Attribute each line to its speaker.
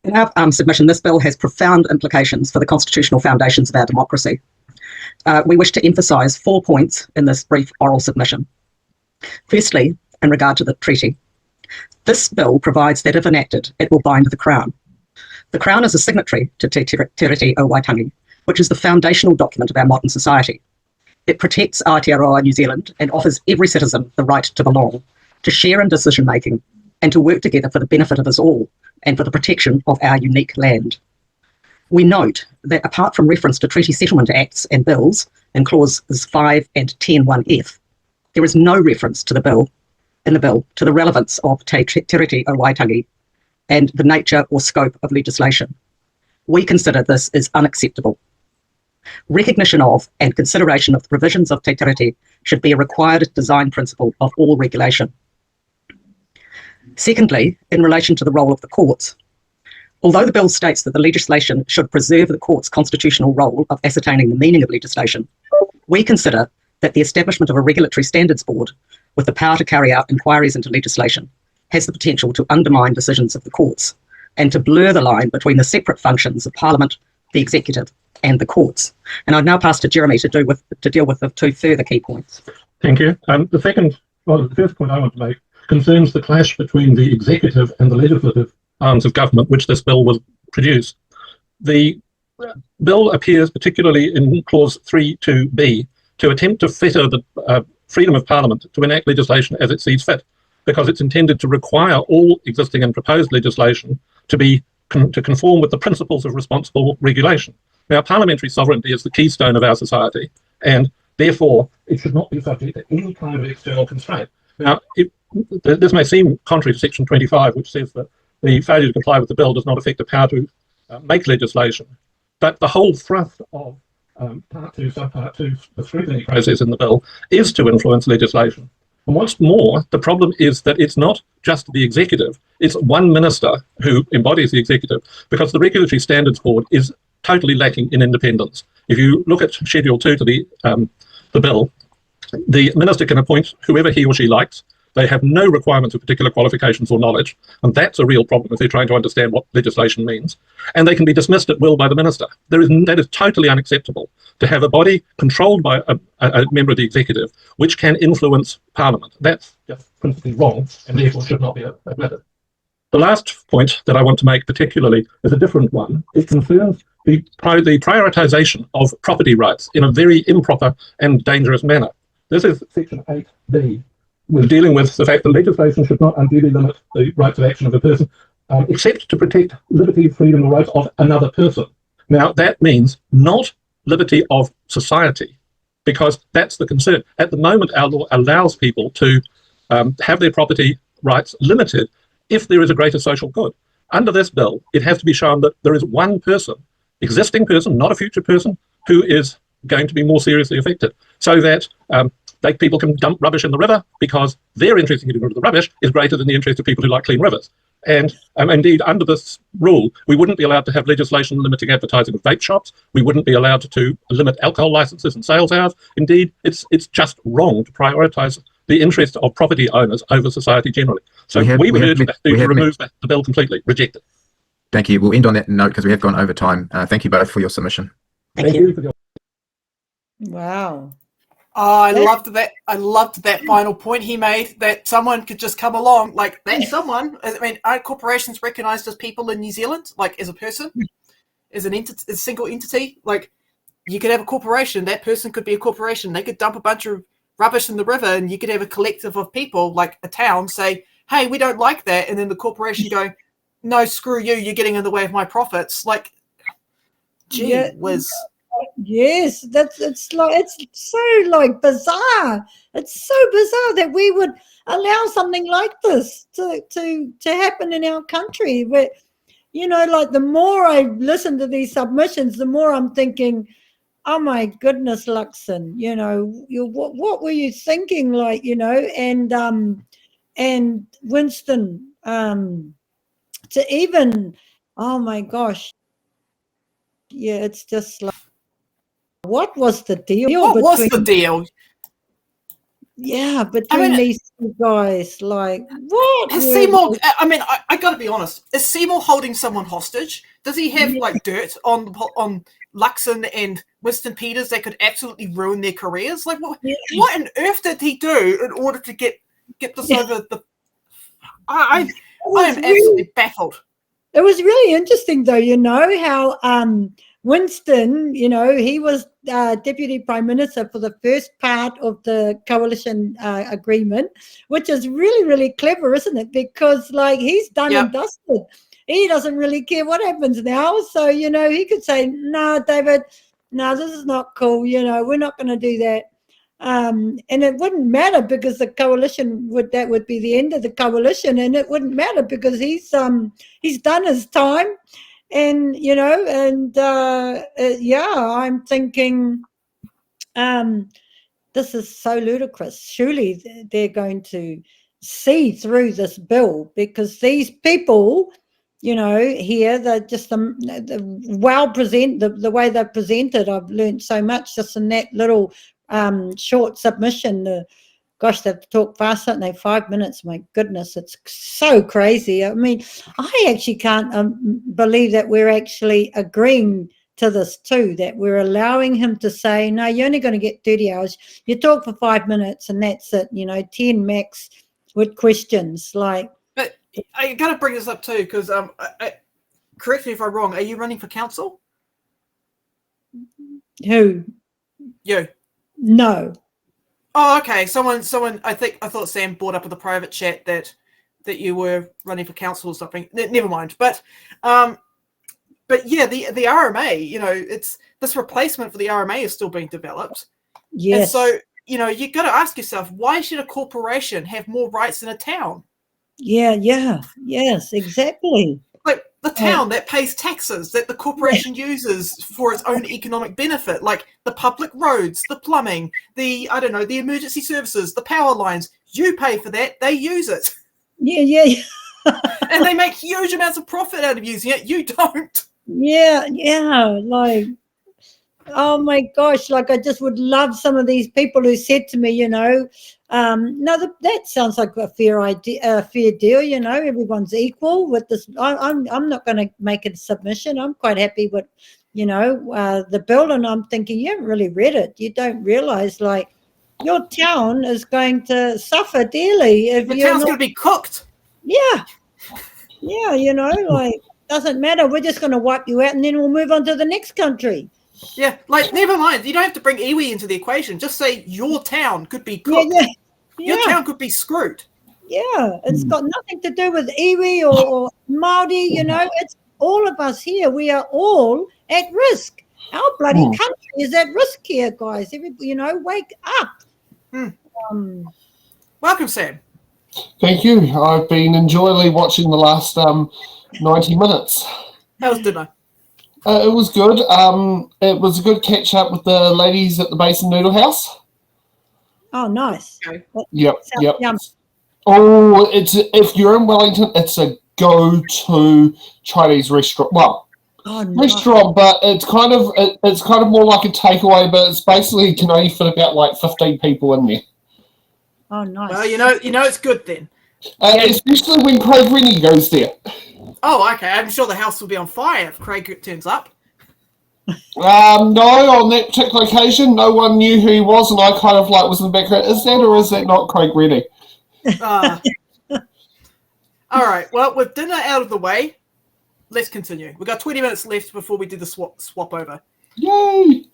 Speaker 1: In our submission, this bill has profound implications for the constitutional foundations of our democracy. We wish to emphasise 4 points in this brief oral submission. Firstly, in regard to the treaty, this bill provides that if enacted, it will bind the Crown. The Crown is a signatory to Te Tiriti o Waitangi, which is the foundational document of our modern society. It protects Aotearoa New Zealand and offers every citizen the right to belong, to share in decision-making, and to work together for the benefit of us all and for the protection of our unique land. We note that apart from reference to treaty settlement acts and bills in clauses 5 and 10(1)(f), there is no reference to the bill to the relevance of Te Tiriti o Waitangi and the nature or scope of legislation. We consider this is unacceptable. Recognition of and consideration of the provisions of Te Tiriti should be a required design principle of all regulation. Secondly, in relation to the role of the courts, although the bill states that the legislation should preserve the court's constitutional role of ascertaining the meaning of legislation, we consider that the establishment of a regulatory standards board with the power to carry out inquiries into legislation has the potential to undermine decisions of the courts and to blur the line between the separate functions of Parliament, the executive, and the courts. And I'd now pass to Jeremy to deal with the 2 further key points.
Speaker 2: Thank you. The first point I want to make concerns the clash between the executive and the legislative arms of government, which this bill will produce. The bill appears, particularly in clause 3(2)(b), to attempt to fetter the freedom of Parliament to enact legislation as it sees fit, because it's intended to require all existing and proposed legislation to conform with the principles of responsible regulation. Now, parliamentary sovereignty is the keystone of our society, and therefore it should not be subject to any kind of external constraint. Now, this may seem contrary to Section 25, which says that the failure to comply with the bill does not affect the power to make legislation, but the whole thrust of Part 2, Subpart 2, the scrutiny process in the bill, is to influence legislation. And what's more, the problem is that it's not just the executive, it's one minister who embodies the executive, because the Regulatory Standards Board is totally lacking in independence. If you look at Schedule 2 to the bill, the minister can appoint whoever he or she likes. They have no requirements of particular qualifications or knowledge, and that's a real problem if they're trying to understand what legislation means. And they can be dismissed at will by the minister. That is totally unacceptable, to have a body controlled by a member of the executive which can influence Parliament. That's just principally wrong, and therefore should not be admitted. The last point that I want to make particularly is a different one. It concerns the prioritisation of property rights in a very improper and dangerous manner. This is Section 8(b). We're dealing with the fact that legislation should not unduly limit the rights of action of a person, except to protect liberty, freedom, or rights of another person. Now, that means not liberty of society, because that's the concern. At the moment, our law allows people to have their property rights limited if there is a greater social good. Under this bill, it has to be shown that there is one person, existing person, not a future person, who is going to be more seriously affected, so that people can dump rubbish in the river because their interest in getting rid of the rubbish is greater than the interest of people who like clean rivers. And indeed, under this rule, we wouldn't be allowed to have legislation limiting advertising of vape shops. We wouldn't be allowed to limit alcohol licenses and sales hours. Indeed, it's just wrong to prioritise the interest of property owners over society generally. So we would urge to remove the bill completely, reject it.
Speaker 3: Thank you. We'll end on that note because we have gone over time. Thank you both for your submission.
Speaker 1: Thank you.
Speaker 4: Wow.
Speaker 5: I loved that final point he made, that someone could just come along, like that someone. I mean, aren't corporations recognised as people in New Zealand, like as a person, as an entity, as a single entity? Like, you could have a corporation. That person could be a corporation. They could dump a bunch of rubbish in the river, and you could have a collective of people, like a town, say, "Hey, we don't like that," and then the corporation going, "No, screw you. You're getting in the way of my profits." Like, gee whiz.
Speaker 4: Yes, it's so like bizarre. It's so bizarre that we would allow something like this to happen in our country. Where, like the more I listen to these submissions, the more I'm thinking, oh my goodness, Luxon, what were you thinking? Like, and Winston, to even, oh my gosh, yeah, it's just like. What was the deal?
Speaker 5: What was the deal?
Speaker 4: Yeah, between these you guys, like, what?
Speaker 5: Has
Speaker 4: were
Speaker 5: Seymour?
Speaker 4: they-
Speaker 5: I mean, I got to be honest. Is Seymour holding someone hostage? Does he have like dirt on Luxon and Winston Peters that could absolutely ruin their careers? Like, what on earth did he do in order to get this over the? I am absolutely baffled.
Speaker 4: It was really interesting, though, how Winston, he was Deputy Prime Minister for the first part of the coalition agreement, which is really, really clever, isn't it? Because, like, he's done and dusted. He doesn't really care what happens now. So, he could say, no, David, no, this is not cool. We're not going to do that. And it wouldn't matter because the coalition would be the end of the coalition, and it wouldn't matter because he's done his time, and I'm thinking this is so ludicrous. Surely they're going to see through this bill because these people, here they're just the way they're presented. I've learned so much just in that little short submission. Gosh, they've talked faster than they 5 minutes. My goodness, it's so crazy. I mean, I actually can't believe that we're actually agreeing to this too, that we're allowing him to say, no, you're only going to get 30 hours. You talk for 5 minutes and that's it, 10 max with questions. Like,
Speaker 5: but I got to bring this up too because correct me if I'm wrong. Are you running for council?
Speaker 4: Who?
Speaker 5: You.
Speaker 4: No.
Speaker 5: Oh, okay. Someone. I thought Sam brought up in the private chat that you were running for council or something. Never mind. But yeah, the RMA. It's this replacement for the RMA is still being developed.
Speaker 4: Yes.
Speaker 5: And so you got to ask yourself, why should a corporation have more rights than a town?
Speaker 4: Yeah. Yes. Exactly.
Speaker 5: Like the town that pays taxes that the corporation uses for its own economic benefit, like the public roads, the plumbing, the emergency services, the power lines. You pay for that, they use it.
Speaker 4: Yeah.
Speaker 5: And they make huge amounts of profit out of using it. You don't.
Speaker 4: Yeah. Like, oh my gosh, like I just would love some of these people who said to me, no, that sounds like a fair idea, a fair deal. Everyone's equal with this. I'm not going to make a submission. I'm quite happy with, the bill, and I'm thinking you haven't really read it. You don't realize like your town is going to suffer dearly if
Speaker 5: the
Speaker 4: you're
Speaker 5: town's
Speaker 4: not.
Speaker 5: going to be cooked.
Speaker 4: Yeah, like doesn't matter. We're just going to wipe you out, and then we'll move on to the next country.
Speaker 5: Yeah, like never mind. You don't have to bring iwi into the equation. Just say your town could be cooked.
Speaker 4: Yeah.
Speaker 5: Your town could be screwed.
Speaker 4: Yeah, it's got nothing to do with iwi or Māori, it's all of us here. We are all at risk. Our bloody country is at risk here, guys. Wake up.
Speaker 5: Welcome, Sam.
Speaker 6: Thank you. I've been enjoyably watching the last 90 minutes.
Speaker 5: How was dinner?
Speaker 6: It was good. It was a good catch up with the ladies at the Basin Noodle House.
Speaker 4: Oh, nice.
Speaker 5: Okay.
Speaker 6: Yep.
Speaker 4: Yum.
Speaker 6: Oh, if you're in Wellington, it's a go-to Chinese restaurant. Well, restaurant, but it's kind of more like a takeaway. But it's basically you can only fit about like 15 people in there.
Speaker 4: Oh, nice.
Speaker 5: Well, it's good then.
Speaker 6: Especially when Craig Rennie goes there.
Speaker 5: Oh, okay. I'm sure the house will be on fire if Craig turns up.
Speaker 6: No, on that particular occasion, no one knew who he was, and I kind of was in the background. Is that or is that not Craig Rennie?
Speaker 5: All right. Well, with dinner out of the way, let's continue. We've got 20 minutes left before we do the swap over.
Speaker 6: Yay!